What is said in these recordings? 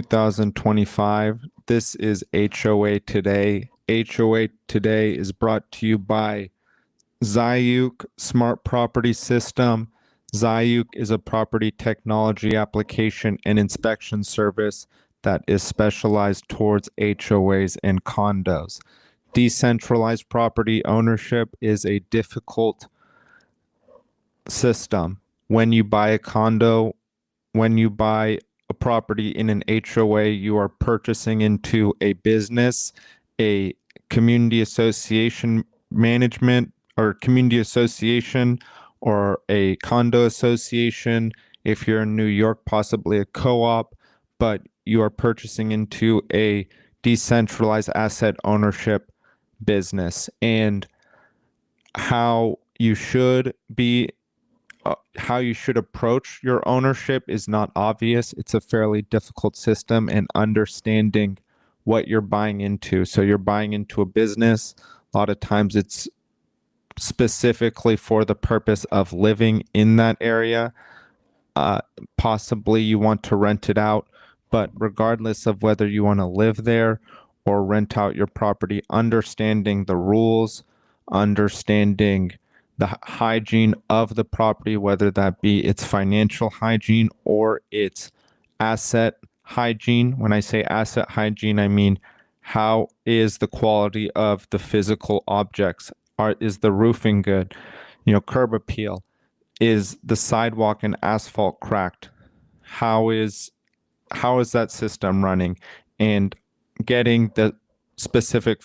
2025. This is HOA Today. HOA Today is brought to you by Zayuk Smart Property System. Zayuk is a property technology application and inspection service that is specialized towards HOAs and condos. Decentralized property ownership is a difficult system. When you buy a condo, when you buy a property in an HOA, you are purchasing into a business, a community association management or community association, or a condo association. If you're in New York, possibly a co-op, but you are purchasing into a decentralized asset ownership business. And how you should approach your ownership is not obvious. It's a fairly difficult system, and understanding what you're buying into. So you're buying into a business. A lot of times it's specifically for the purpose of living in that area. Possibly you want to rent it out, but regardless of whether you want to live there or rent out your property, understanding the rules, understanding the hygiene of the property, whether that be its financial hygiene or its asset hygiene. When I say asset hygiene, I mean, how is the quality of the physical objects? Is the roofing good? Curb appeal. Is the sidewalk and asphalt cracked? How is that system running? And getting the specific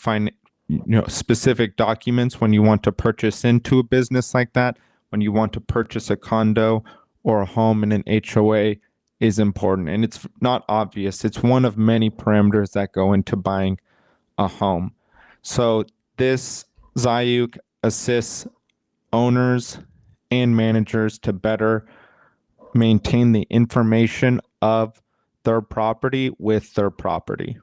specific documents when you want to purchase into a business like that, when you want to purchase a condo or a home in an HOA, is important. And it's not obvious. It's one of many parameters that go into buying a home. So this Zayuk assists owners and managers to better maintain the information of their property with their property.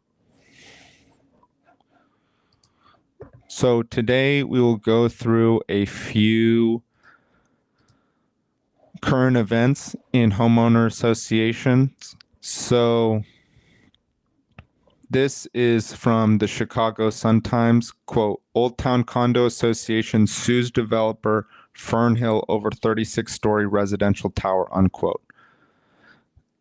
So today we will go through a few current events in homeowner associations. So this is from the Chicago Sun-Times, quote, "Old Town Condo Association sues developer Fernhill over 36-story residential tower," unquote.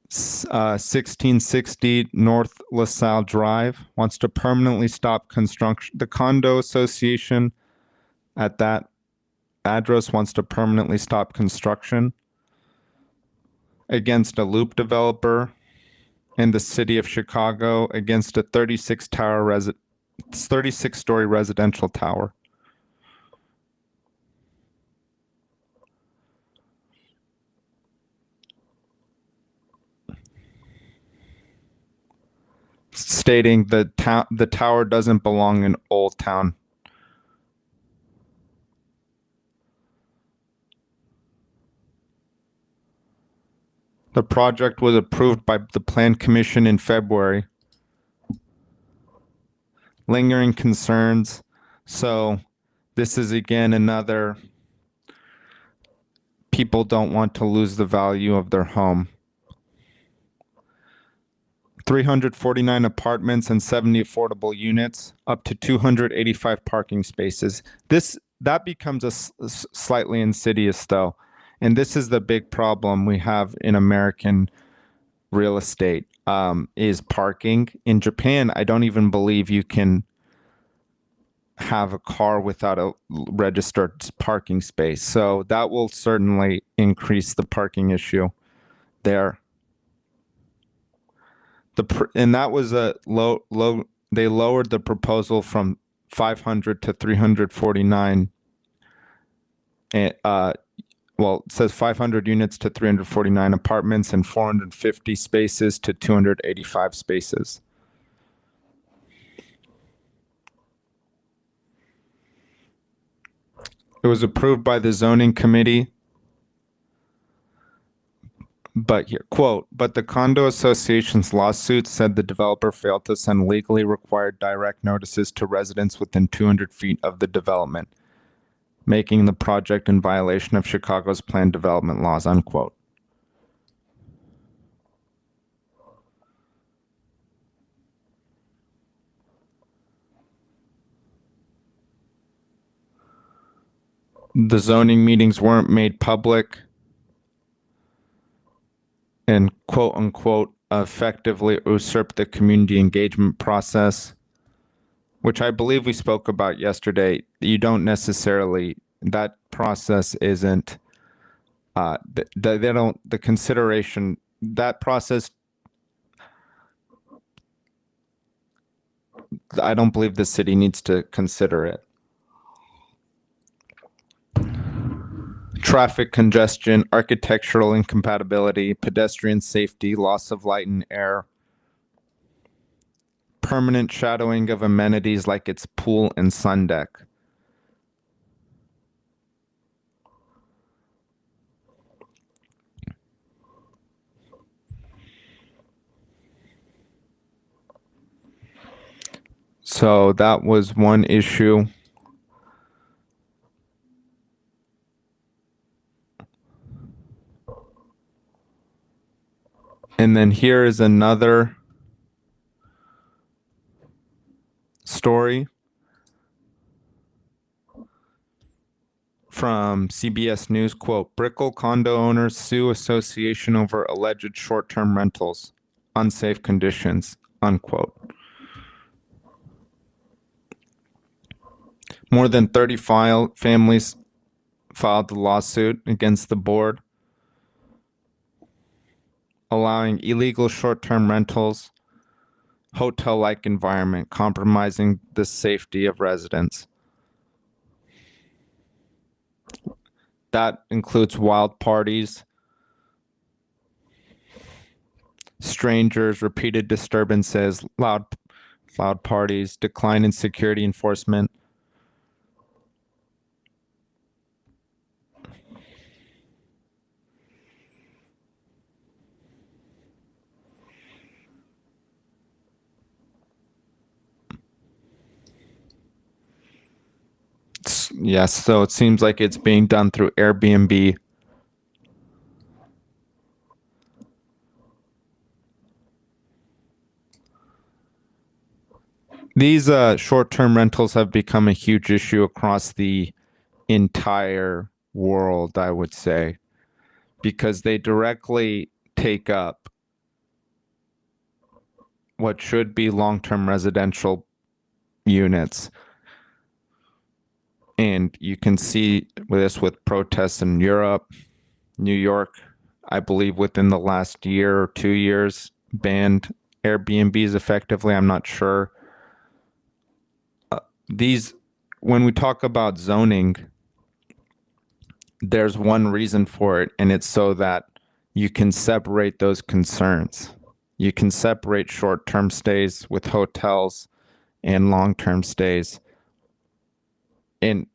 1660 North LaSalle Drive wants to permanently stop construction. The condo association at that address wants to permanently stop construction against a loop developer in the city of Chicago against a 36-story residential tower. Stating the tower doesn't belong in Old Town. The project was approved by the Plan Commission in February. Lingering concerns. So this is again another, people don't want to lose the value of their home. 349 apartments and 70 affordable units, up to 285 parking spaces. That becomes slightly insidious though. And this is the big problem we have in American real estate, is parking. In Japan, I don't even believe you can have a car without a registered parking space. So that will certainly increase the parking issue there. And that was a low. They lowered the proposal from 500 to 349. Well, it says 500 units to 349 apartments and 450 spaces to 285 spaces. It was approved by the zoning committee. But here, quote, "But the condo association's lawsuit said the developer failed to send legally required direct notices to residents within 200 feet of the development, making the project in violation of Chicago's planned development laws," unquote. the zoning meetings weren't made public and quote unquote effectively usurped the community engagement process, which I believe we spoke about yesterday. You don't necessarily, that process isn't, they don't, the consideration, that process, I don't believe the city needs to consider it. Traffic congestion, architectural incompatibility, pedestrian safety, loss of light and air, permanent shadowing of amenities like its pool and sun deck. So that was one issue. And then here is another story from CBS News, quote, Brickell condo owners sue association over alleged short-term rentals, unsafe conditions, unquote. More than 30 families filed the lawsuit against the board, allowing illegal short-term rentals, hotel-like environment, compromising the safety of residents. That includes wild parties, strangers, repeated disturbances, loud parties, decline in security enforcement. Yes, so it seems like it's being done through Airbnb. These short-term rentals have become a huge issue across the entire world, I would say, because they directly take up what should be long-term residential units. And you can see this with protests in Europe, New York, I believe within the last year or 2 years, banned Airbnbs effectively. I'm not sure. When we talk about zoning, there's one reason for it, and it's so that you can separate those concerns. You can separate short-term stays with hotels and long-term stays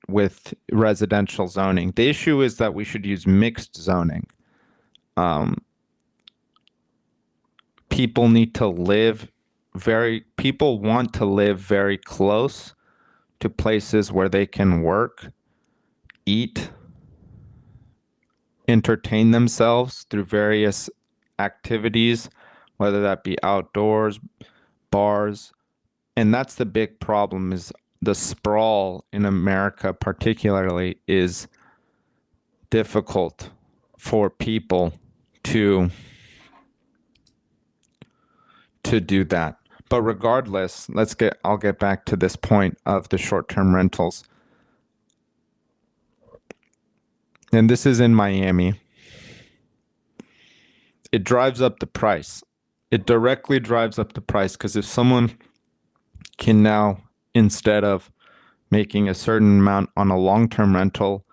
with residential zoning. The issue is that we should use mixed zoning. People want to live very close to places where they can work, eat, entertain themselves through various activities, whether that be outdoors, bars. And that's the big problem, is the sprawl in America particularly is difficult for people to do that. But regardless, I'll get back to this point of the short-term rentals. And this is in Miami. It drives up the price. It directly drives up the price, because if someone can now, instead of making a certain amount on a long-term rental,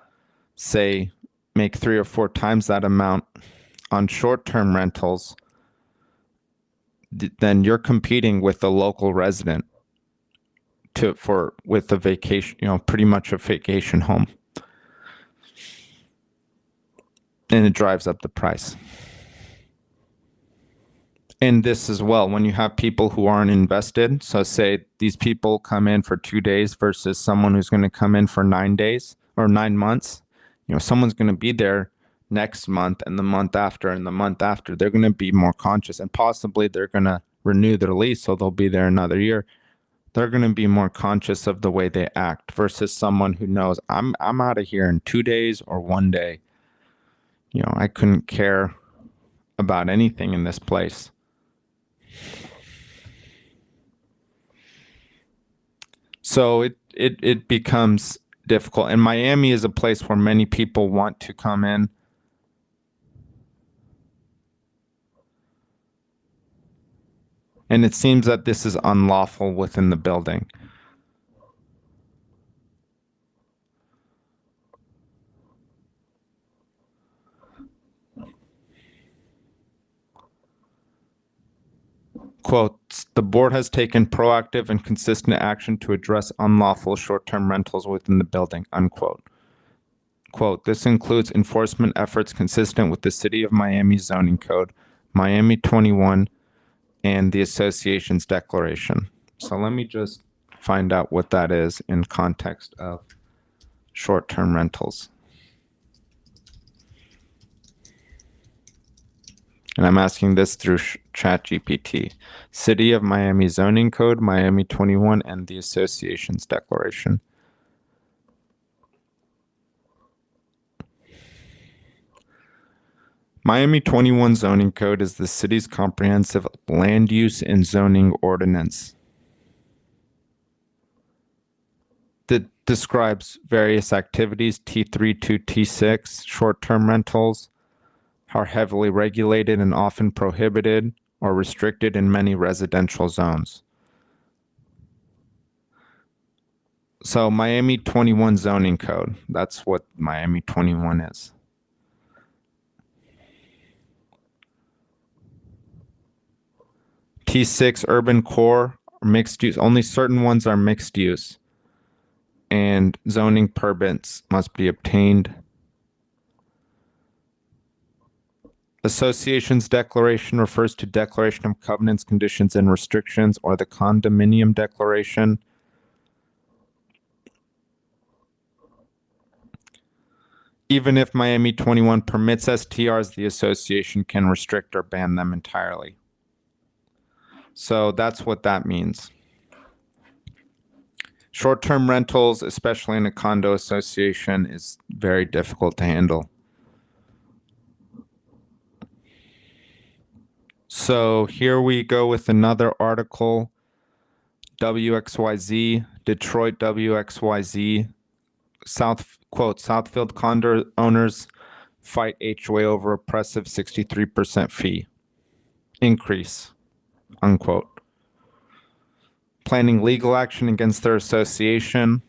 say make 3 or 4 times that amount on short-term rentals, then you're competing with the local resident with a vacation, pretty much a vacation home. And it drives up the price. And this as well, when you have people who aren't invested, so say these people come in for 2 days versus someone who's going to come in for 9 days or 9 months, someone's going to be there next month and the month after and the month after. They're going to be more conscious, and possibly they're going to renew their lease, so they'll be there another year. they're going to be more conscious of the way they act versus someone who knows I'm out of here in 2 days or 1 day. You know, I couldn't care about anything in this place. So it becomes difficult. And Miami is a place where many people want to come in. And it seems that this is unlawful within the building. Quote, the board has taken proactive and consistent action to address unlawful short-term rentals within the building, unquote. Quote, this includes enforcement efforts consistent with the City of Miami zoning code, Miami 21, and the association's declaration. So let me just find out what that is in context of short-term rentals. And I'm asking this through ChatGPT. City of Miami zoning code, Miami 21, and the association's declaration. Miami 21 zoning code is the city's comprehensive land use and zoning ordinance that describes various activities, T3 to T6, short-term rentals, are heavily regulated and often prohibited or restricted in many residential zones. So Miami 21 zoning code, that's what Miami 21 is. T6 urban core, mixed use, only certain ones are mixed use. And zoning permits must be obtained. Association's declaration refers to declaration of covenants, conditions, and restrictions, or the condominium declaration. Even if Miami 21 permits STRs, the association can restrict or ban them entirely. So that's what that means. Short-term rentals, especially in a condo association, is very difficult to handle. So here we go with another article, WXYZ, Detroit WXYZ, Southfield condo owners fight HOA over oppressive 63% fee increase, unquote. Planning legal action against their association.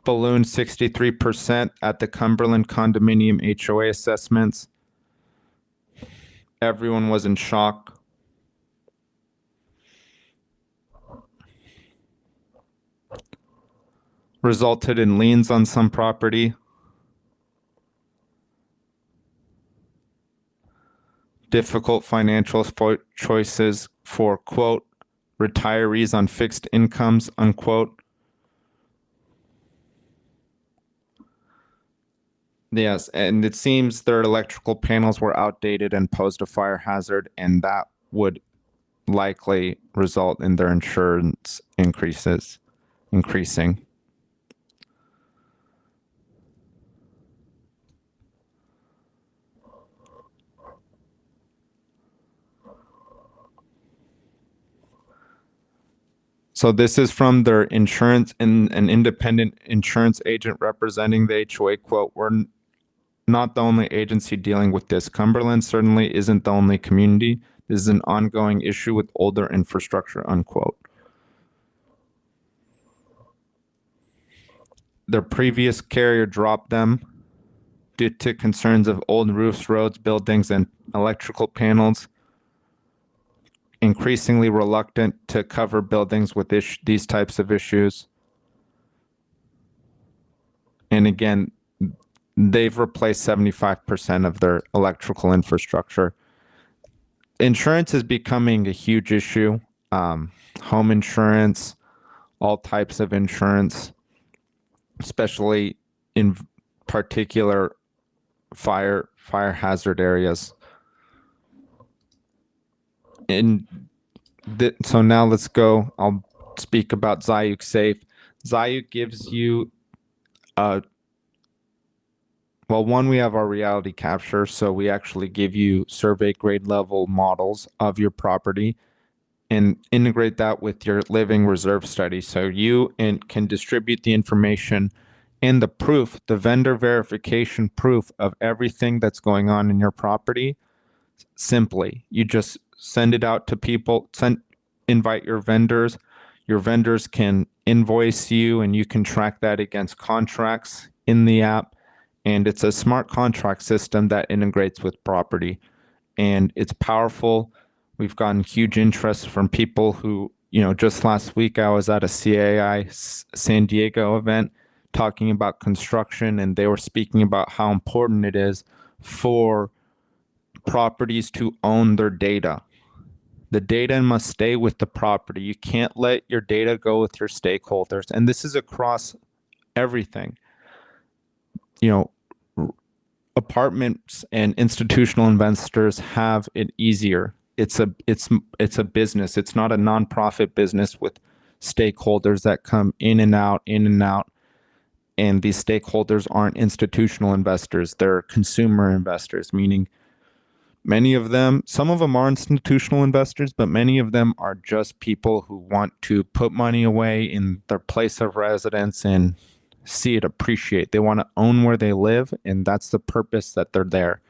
Ballooned 63% at the Cumberland condominium HOA assessments. Everyone was in shock. Resulted in liens on some property. Difficult financial choices for, quote, retirees on fixed incomes, unquote. Yes, and it seems their electrical panels were outdated and posed a fire hazard, and that would likely result in their insurance increasing. So this is from their insurance and an independent insurance agent representing the HOA, quote, we're not the only agency dealing with this. Cumberland certainly isn't the only community. This is an ongoing issue with older infrastructure, unquote. Their previous carrier dropped them due to concerns of old roofs, roads, buildings, and electrical panels. Increasingly reluctant to cover buildings with these types of issues. And again, they've replaced 75% of their electrical infrastructure. Insurance is becoming a huge issue. Home insurance, all types of insurance, especially in particular fire hazard areas. And So now let's go. I'll speak about Zayuk Safe. Zayuk gives you well, one, we have our reality capture, so we actually give you survey grade level models of your property and integrate that with your living reserve study. So you can distribute the information and the proof, the vendor verification proof of everything that's going on in your property simply. You just send it out to people, invite your vendors. Your vendors can invoice you and you can track that against contracts in the app. And it's a smart contract system that integrates with property. And it's powerful. We've gotten huge interest from people who, just last week I was at a CAI San Diego event talking about construction, and they were speaking about how important it is for properties to own their data. The data must stay with the property. You can't let your data go with your stakeholders. And this is across everything. Apartments and institutional investors have it easier. It's a business. It's not a nonprofit business with stakeholders that come in and out, in and out. And these stakeholders aren't institutional investors. They're consumer investors, meaning some of them are institutional investors, but many of them are just people who want to put money away in their place of residence and see it appreciate. They want to own where they live, and that's the purpose that they're there.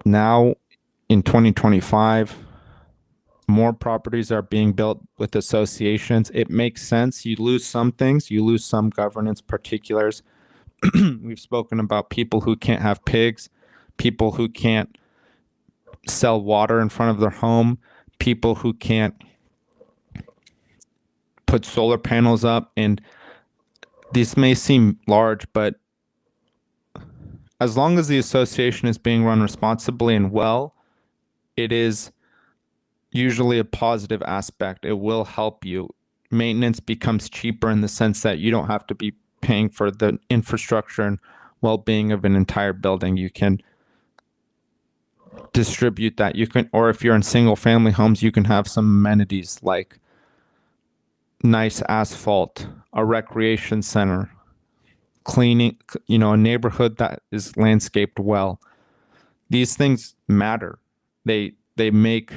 Now, in 2025, more properties are being built with associations. It makes sense. You lose some things, you lose some governance particulars. We've spoken about people who can't have pigs, people who can't sell water in front of their home, people who can't put solar panels up. And these may seem large, but as long as the association is being run responsibly and well, it is usually a positive aspect. It will help you. Maintenance becomes cheaper in the sense that you don't have to be paying for the infrastructure and well-being of an entire building. You can distribute that. Or if you're in single family homes, you can have some amenities like nice asphalt, a recreation center, cleaning, a neighborhood that is landscaped well. These things matter. They make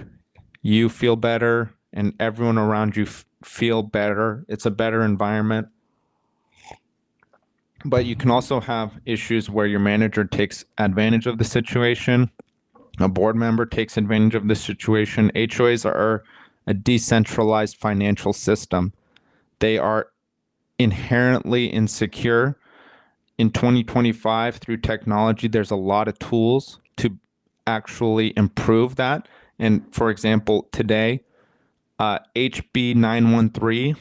you feel better and everyone around you feel better. It's a better environment. But you can also have issues where your manager takes advantage of the situation. A board member takes advantage of the situation. HOAs are a decentralized financial system. They are inherently insecure. In 2025, through technology, there's a lot of tools to actually improve that. And for example, today, HB 913,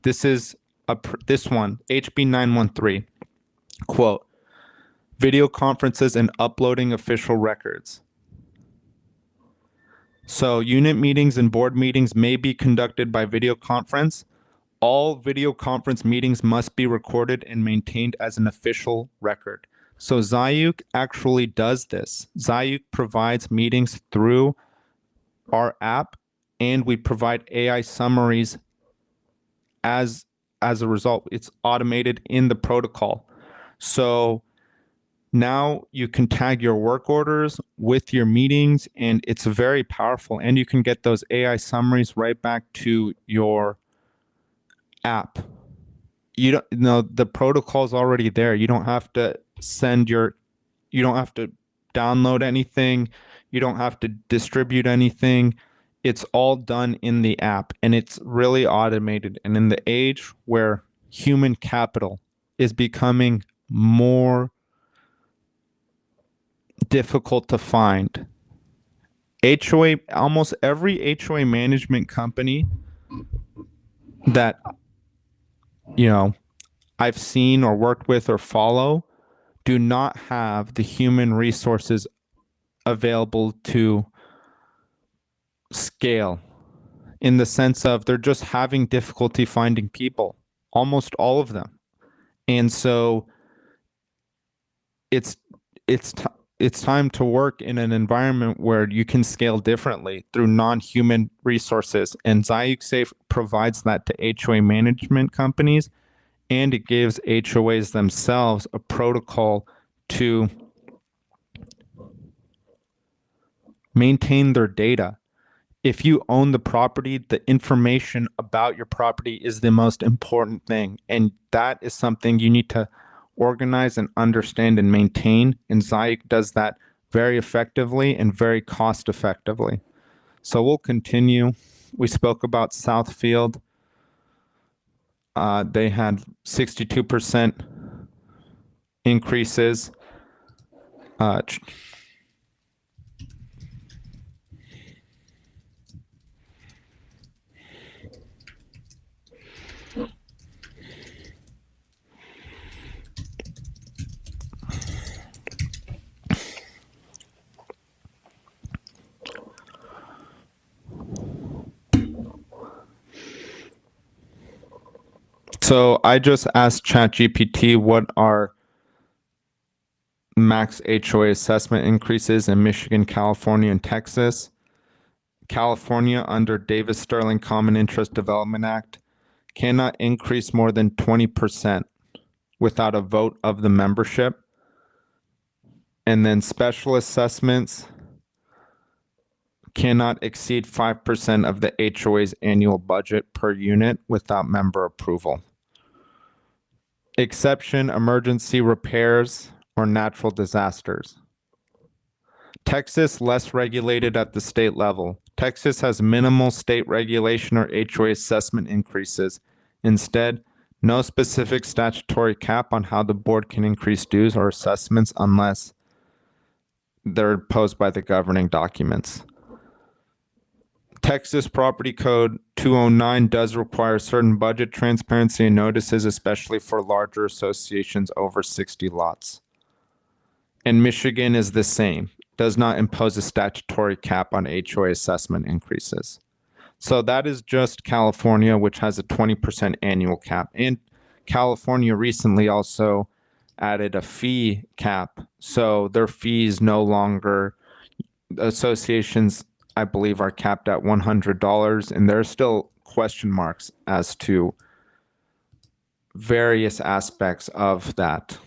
HB 913, quote, video conferences and uploading official records. So unit meetings and board meetings may be conducted by video conference. All video conference meetings must be recorded and maintained as an official record. So Zayuk actually does this. Zayuk provides meetings through our app, and we provide AI summaries as a result. It's automated in the protocol. So now you can tag your work orders with your meetings, and it's very powerful. And you can get those AI summaries right back to your app. You don't know, the protocol's already there. You don't have to you don't have to download anything. You don't have to distribute anything. It's all done in the app, and it's really automated. And in the age where human capital is becoming more difficult to find, almost every HOA management company that I've seen or worked with or follow do not have the human resources available to scale, in the sense of they're just having difficulty finding people, almost all of them. And so it's it's time to work in an environment where you can scale differently through non-human resources. And Zayuk Safe provides that to HOA management companies, and it gives HOAs themselves a protocol to maintain their data. If you own the property, the information about your property is the most important thing. And that is something you need to organize and understand and maintain. And Zayuk does that very effectively and very cost effectively. So we'll continue. We spoke about Southfield. They had 62% increases. So I just asked ChatGPT what are max HOA assessment increases in Michigan, California, and Texas. California, under Davis Sterling Common Interest Development Act, cannot increase more than 20% without a vote of the membership. And then special assessments cannot exceed 5% of the HOA's annual budget per unit without member approval. Exception, emergency repairs or natural disasters. Texas, less regulated at the state level. Texas has minimal state regulation or HOA assessment increases. Instead, no specific statutory cap on how the board can increase dues or assessments unless they're imposed by the governing documents. Texas Property Code 209 does require certain budget transparency and notices, especially for larger associations over 60 lots. And Michigan is the same, does not impose a statutory cap on HOA assessment increases. So that is just California, which has a 20% annual cap. And California recently also added a fee cap. So their fees no longer, associations, I believe, are capped at $100, and there are still question marks as to various aspects of that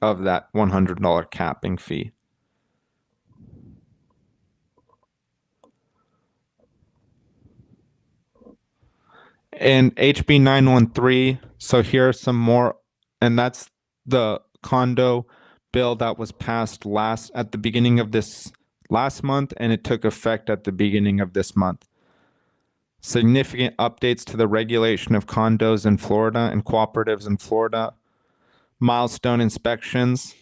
$100 capping fee. And HB 913, so here are some more, and that's the condo bill that was passed at the beginning of this last month, and it took effect at the beginning of this month. Significant updates to the regulation of condos in Florida and cooperatives in Florida. Milestone inspections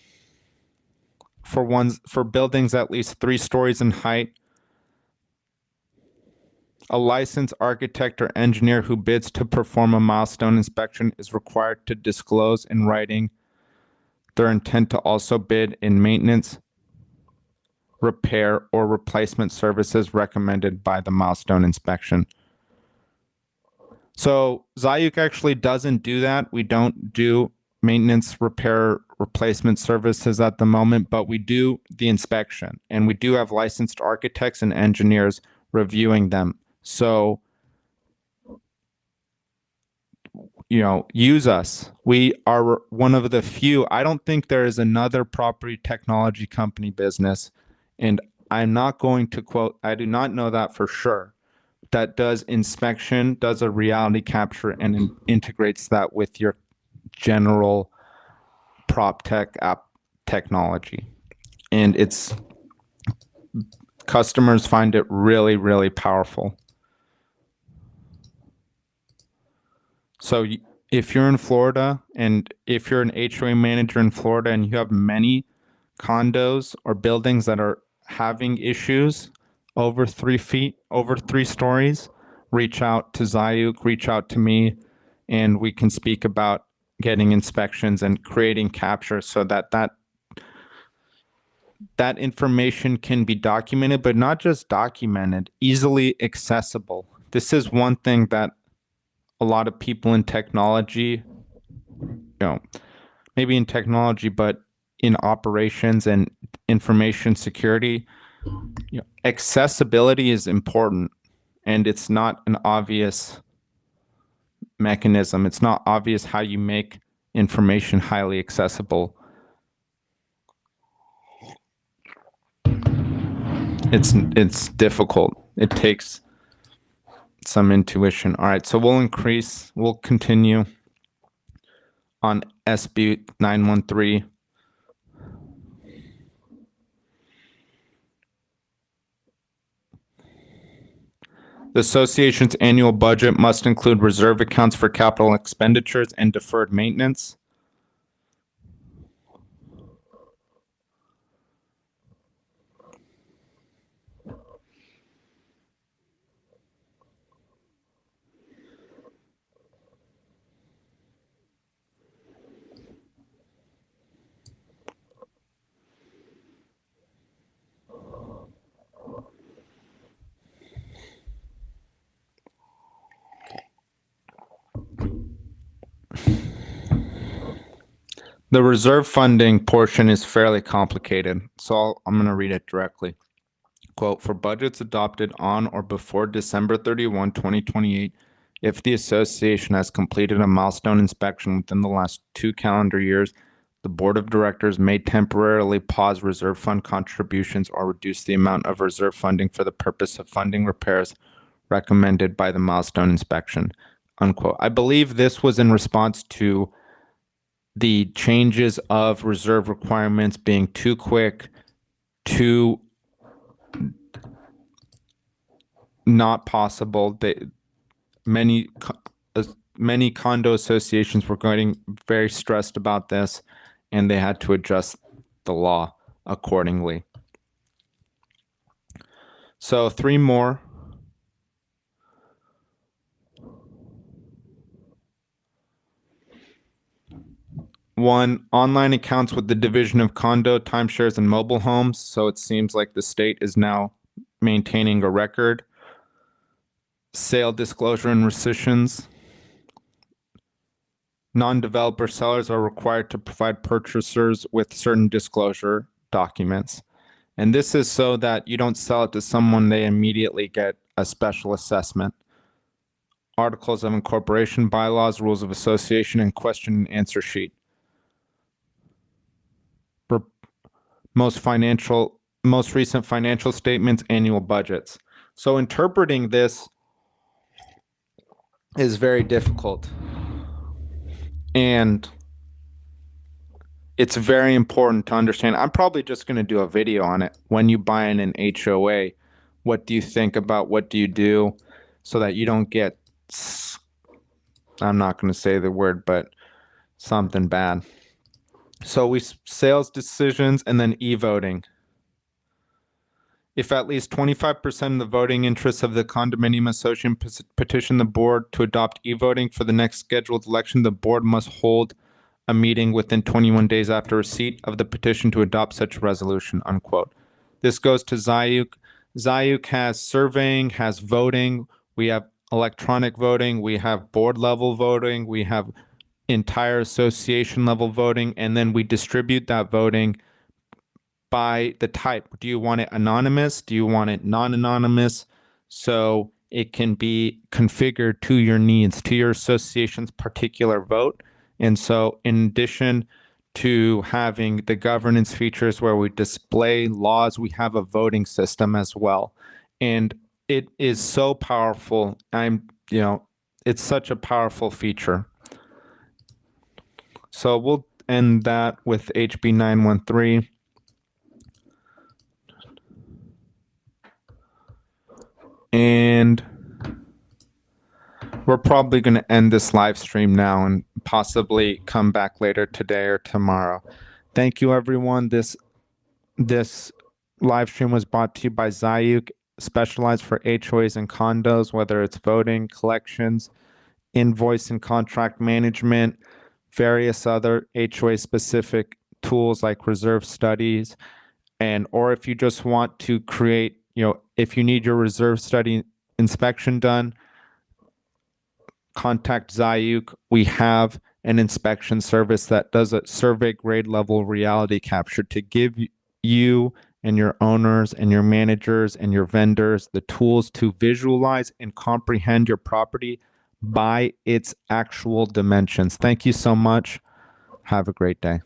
for buildings at least 3 stories in height. A licensed architect or engineer who bids to perform a milestone inspection is required to disclose in writing their intent to also bid in maintenance, repair, or replacement services recommended by the milestone inspection. So Zayuk actually doesn't do that. We don't do maintenance, repair, replacement services at the moment, but we do the inspection, and we do have licensed architects and engineers reviewing them. So, use us. We are one of the few. I don't think there is another property technology company business, and I'm not going to quote, I do not know that for sure, that does inspection, does a reality capture, and integrates that with your general prop tech app technology. And customers find it really, really powerful. So if you're in Florida, and if you're an HOA manager in Florida and you have many condos or buildings that are having issues over 3 feet, over 3 stories, reach out to Zayuk, reach out to me, and we can speak about getting inspections and creating capture so that information can be documented, but not just documented, easily accessible. This is one thing that a lot of people in technology, maybe in technology, but in operations and information security, accessibility is important, and it's not an obvious mechanism. It's not obvious how you make information highly accessible. It's difficult. It takes some intuition. All right, so we'll continue on SB 913. The association's annual budget must include reserve accounts for capital expenditures and deferred maintenance. The reserve funding portion is fairly complicated, so I'm going to read it directly. Quote, for budgets adopted on or before December 31, 2028, if the association has completed a milestone inspection within the last 2 calendar years, the board of directors may temporarily pause reserve fund contributions or reduce the amount of reserve funding for the purpose of funding repairs recommended by the milestone inspection, unquote. I believe this was in response to the changes of reserve requirements being too quick, too not possible. Many condo associations were getting very stressed about this, and they had to adjust the law accordingly. So 3 more. One, online accounts with the Division of Condo, Timeshares, and Mobile Homes. So it seems like the state is now maintaining a record. Sale disclosure and rescissions. Non-developer sellers are required to provide purchasers with certain disclosure documents. And this is so that you don't sell it to someone, they immediately get a special assessment. Articles of incorporation, bylaws, rules of association, and question and answer sheet. For most recent financial statements, annual budgets. So interpreting this is very difficult. And it's very important to understand. I'm probably just going to do a video on it. When you buy in an HOA, what do you think about, what do you do, so that you don't get, I'm not going to say the word, but something bad. So sales decisions and then e-voting. If at least 25% of the voting interests of the condominium association petition the board to adopt e-voting for the next scheduled election, the board must hold a meeting within 21 days after receipt of the petition to adopt such resolution, unquote. This goes to Zayuk. Zayuk has surveying, has voting. We have electronic voting. We have board level voting. We have entire association level voting. And then we distribute that voting by the type. Do you want it anonymous? Do you want it non-anonymous? So it can be configured to your needs, to your association's particular vote. And so in addition to having the governance features where we display laws, we have a voting system as well. And it is so powerful. It's such a powerful feature. So we'll end that with HB 913. And we're probably going to end this live stream now and possibly come back later today or tomorrow. Thank you, everyone. This live stream was brought to you by Zayuk, specialized for HOAs and condos, whether it's voting, collections, invoice and contract management, various other HOA-specific tools like reserve studies, or if you just want to create, if you need your reserve study inspection done, contact Zayuk. We have an inspection service that does a survey grade level reality capture to give you and your owners and your managers and your vendors the tools to visualize and comprehend your property by its actual dimensions. Thank you so much. Have a great day.